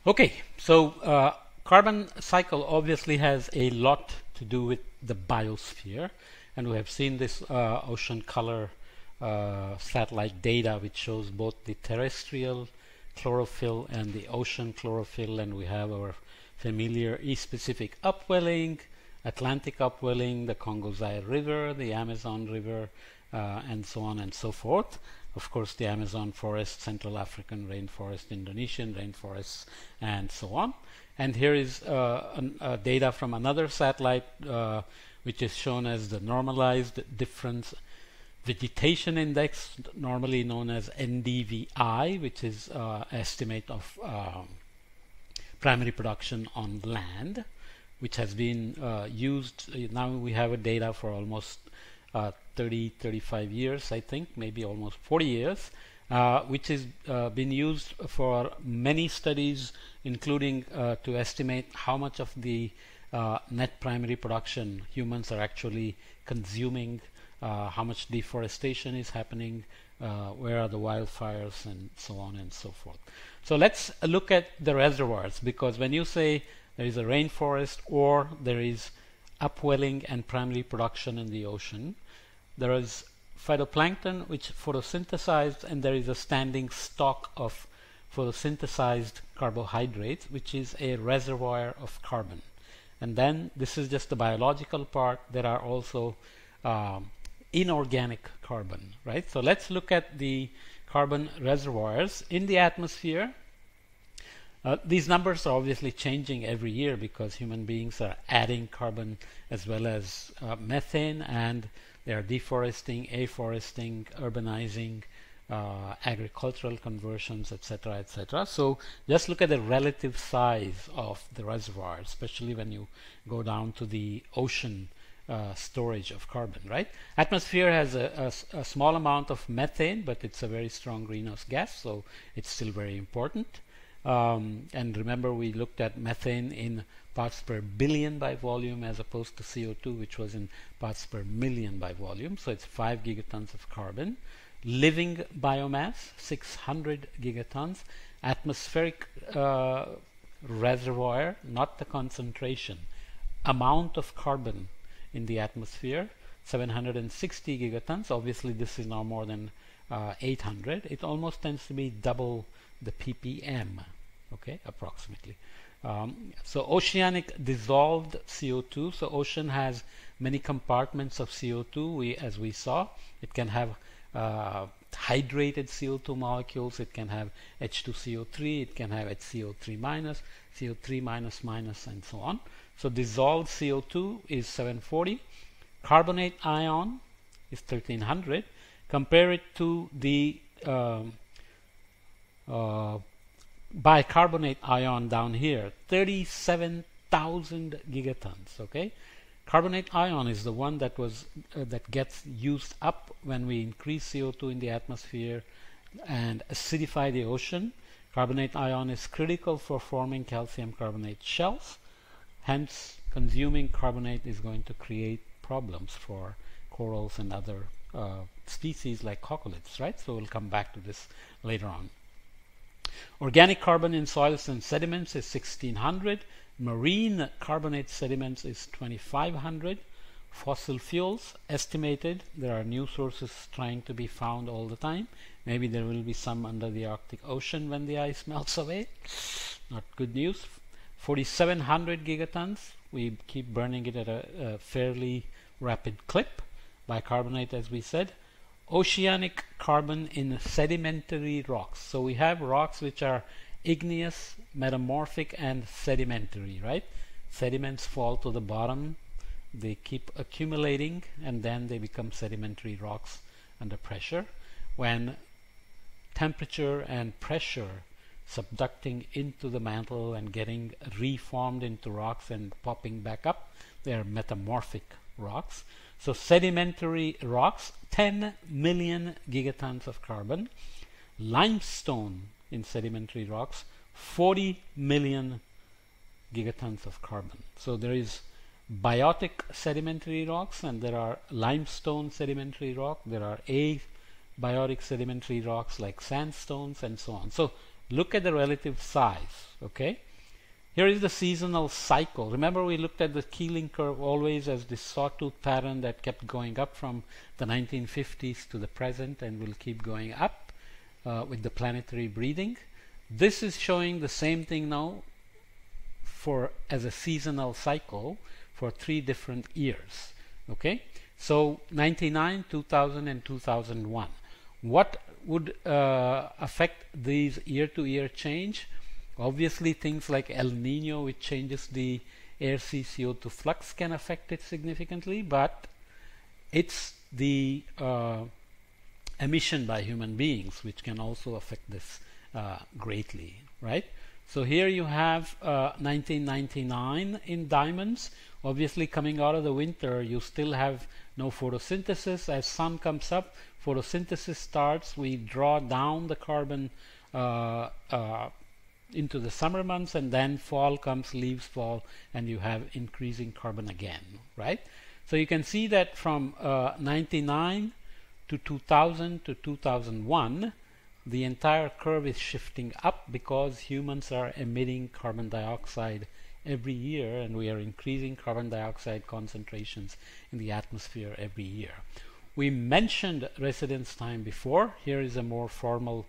Okay, so carbon cycle obviously has a lot to do with the biosphere, and we have seen this ocean color satellite data which shows both the terrestrial chlorophyll and the ocean chlorophyll, and we have our familiar East Pacific upwelling, Atlantic upwelling, the Congo Zaire River, the Amazon River, and so on and so forth. Of course, the Amazon forest, Central African rainforest, Indonesian rainforests, and so on. And here is data from another satellite, which is shown as the normalized difference vegetation index, normally known as NDVI, which is estimate of primary production on land, which has been used. Now we have a data for almost 35 years, I think, maybe almost 40 years, which has been used for many studies, including to estimate how much of the net primary production humans are actually consuming, how much deforestation is happening, where are the wildfires, and so on and so forth. So let's look at the reservoirs, because when you say there is a rainforest or there is upwelling and primary production in the ocean, there is phytoplankton which photosynthesized, and there is a standing stock of photosynthesized carbohydrates, which is a reservoir of carbon. And then this is just the biological part. There are also inorganic carbon, right? So let's look at the carbon reservoirs in the atmosphere. These numbers are obviously changing every year because human beings are adding carbon as well as methane, and they are deforesting, afforesting, urbanizing, agricultural conversions, etc., etc. So just look at the relative size of the reservoir, especially when you go down to the ocean storage of carbon, right? Atmosphere has a small amount of methane, but it's a very strong greenhouse gas, so it's still very important. And remember, we looked at methane in parts per billion by volume as opposed to CO2, which was in parts per million by volume. So it's 5 gigatons of carbon. Living biomass, 600 gigatons. Atmospheric reservoir, not the concentration. Amount of carbon in the atmosphere, 760 gigatons. Obviously, this is now more than 800. It almost tends to be double the ppm, okay, approximately. So oceanic dissolved CO2. So ocean has many compartments of CO2. As we saw, it can have hydrated CO2 molecules. It can have H2CO3. It can have HCO3 minus, CO3 minus minus, and so on. So dissolved CO2 is 740. Carbonate ion is 1300. Compare it to the bicarbonate ion down here, 37,000 gigatons. Okay, carbonate ion is the one that was that gets used up when we increase CO2 in the atmosphere and acidify the ocean. Carbonate ion is critical for forming calcium carbonate shells. Hence, consuming carbonate is going to create problems for corals and other species like coccoliths, right? So we'll come back to this later on. Organic carbon in soils and sediments is 1600. Marine carbonate sediments is 2500. Fossil fuels estimated. There are new sources trying to be found all the time. Maybe there will be some under the Arctic Ocean when the ice melts away. Not good news. 4700 gigatons. We keep burning it at a fairly rapid clip. Bicarbonate, as we said. Oceanic carbon in sedimentary rocks. So we have rocks which are igneous, metamorphic, and sedimentary, right? Sediments fall to the bottom, they keep accumulating, and then they become sedimentary rocks under pressure. When temperature and pressure subducting into the mantle and getting reformed into rocks and popping back up, they are metamorphic rocks. So sedimentary rocks, 10 million gigatons of carbon. Limestone in sedimentary rocks, 40 million gigatons of carbon. So there is biotic sedimentary rocks, and there are limestone sedimentary rock. There are abiotic sedimentary rocks like sandstones, and so on. So look at the relative size. Okay, here is the seasonal cycle. Remember, we looked at the Keeling curve always as this sawtooth pattern that kept going up from the 1950s to the present and will keep going up with the planetary breathing. This is showing the same thing now for as a seasonal cycle for 3 different years. Okay, so 99, 2000 and 2001. What would affect these year-to-year change? Obviously things like El Nino, which changes the air-sea CO2 flux, can affect it significantly, but it's the emission by human beings which can also affect this greatly, right? So here you have 1999 in diamonds. Obviously coming out of the winter, you still have no photosynthesis. As sun comes up, photosynthesis starts. We draw down the carbon into the summer months, and then fall comes, leaves fall, and you have increasing carbon again, right? So you can see that from 99 to 2000 to 2001, the entire curve is shifting up because humans are emitting carbon dioxide every year, and we are increasing carbon dioxide concentrations in the atmosphere every year. We mentioned residence time before. Here is a more formal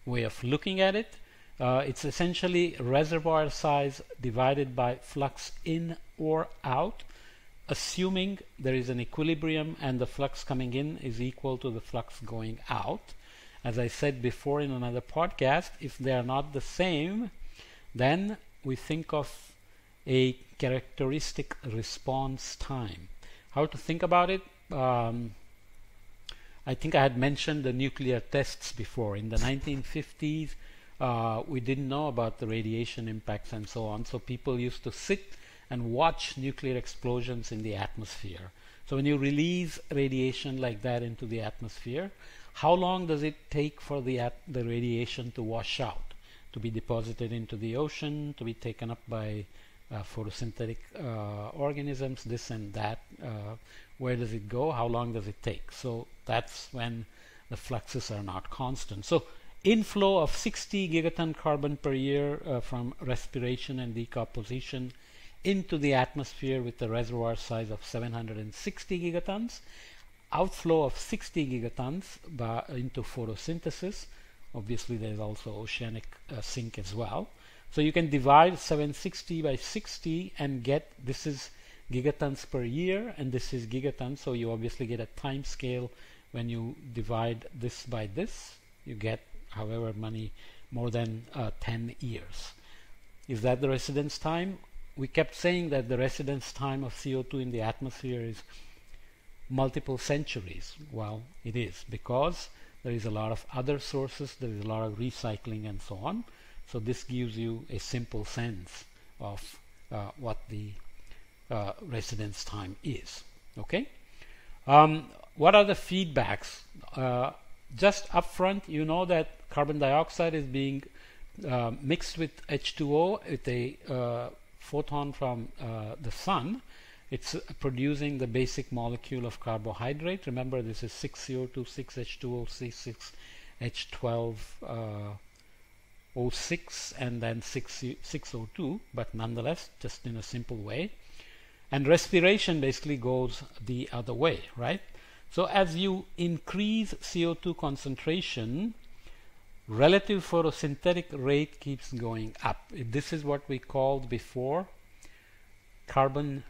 way of looking at it. It's essentially reservoir size divided by flux in or out, assuming there is an equilibrium and the flux coming in is equal to the flux going out. As I said before in another podcast, if they are not the same, then we think of a characteristic response time. How to think about it? I think I had mentioned the nuclear tests before. In the 1950s, we didn't know about the radiation impacts and so on, so people used to sit and watch nuclear explosions in the atmosphere. So when you release radiation like that into the atmosphere, how long does it take for the radiation to wash out, to be deposited into the ocean, to be taken up by photosynthetic organisms, this and that? Where does it go? How long does it take? So that's when the fluxes are not constant. So inflow of 60 gigaton carbon per year from respiration and decomposition into the atmosphere with a reservoir size of 760 gigatons. Outflow of 60 gigatons into photosynthesis. Obviously there is also oceanic sink as well. So you can divide 760 by 60 and get, this is gigatons per year and this is gigatons, so you obviously get a time scale. When you divide this by this, you get however many, more than 10 years. Is that the residence time? We kept saying that the residence time of CO2 in the atmosphere is multiple centuries. Well, it is, because there is a lot of other sources, there is a lot of recycling and so on. So this gives you a simple sense of what the residence time is. Okay. What are the feedbacks? Just upfront, you know that carbon dioxide is being mixed with H2O with a photon from the sun. It's producing the basic molecule of carbohydrate. Remember, this is 6CO2, 6H2O, C6H12O6, and then 6O2, but nonetheless, just in a simple way. And respiration basically goes the other way, right? So as you increase CO2 concentration, relative photosynthetic rate keeps going up. This is what we called before carbon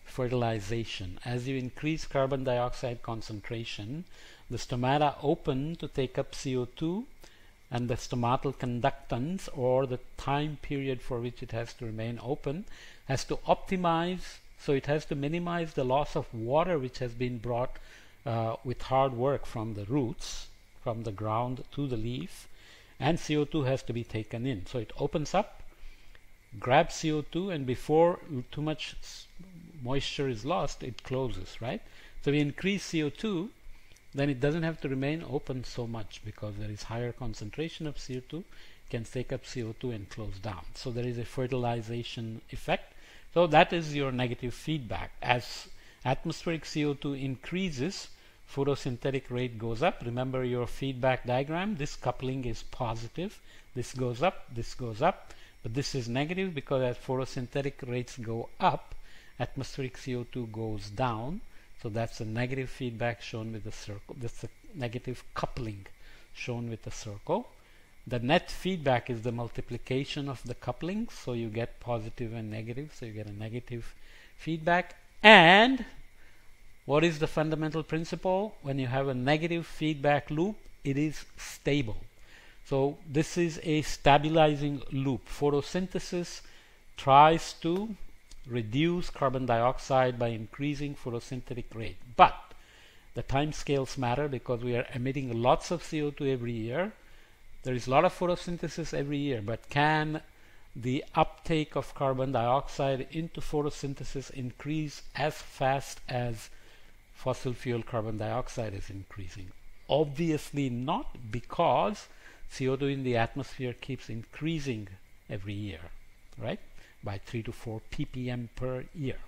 fertilization. As you increase carbon dioxide concentration, the stomata open to take up CO2, and the stomatal conductance, or the time period for which it has to remain open, has to optimize. So it has to minimize the loss of water which has been brought with hard work from the roots, from the ground to the leaf, and CO2 has to be taken in. So it opens up, grabs CO2, and before too much moisture is lost, it closes, right? So we increase CO2, then it doesn't have to remain open so much because there is higher concentration of CO2, can take up CO2 and close down. So there is a fertilization effect. So that is your negative feedback. As atmospheric CO2 increases, photosynthetic rate goes up. Remember your feedback diagram, this coupling is positive, this goes up, but this is negative because as photosynthetic rates go up, atmospheric CO2 goes down. So that's a negative feedback shown with the circle. That's a negative coupling shown with the circle. The net feedback is the multiplication of the couplings, so you get positive and negative, so you get a negative feedback. And what is the fundamental principle? When you have a negative feedback loop, it is stable. So this is a stabilizing loop. Photosynthesis tries to reduce carbon dioxide by increasing photosynthetic rate. But the time scales matter because we are emitting lots of CO2 every year. There is a lot of photosynthesis every year, but can the uptake of carbon dioxide into photosynthesis increase as fast as fossil fuel carbon dioxide is increasing? Obviously not, because CO2 in the atmosphere keeps increasing every year, right? By 3 to 4 ppm per year.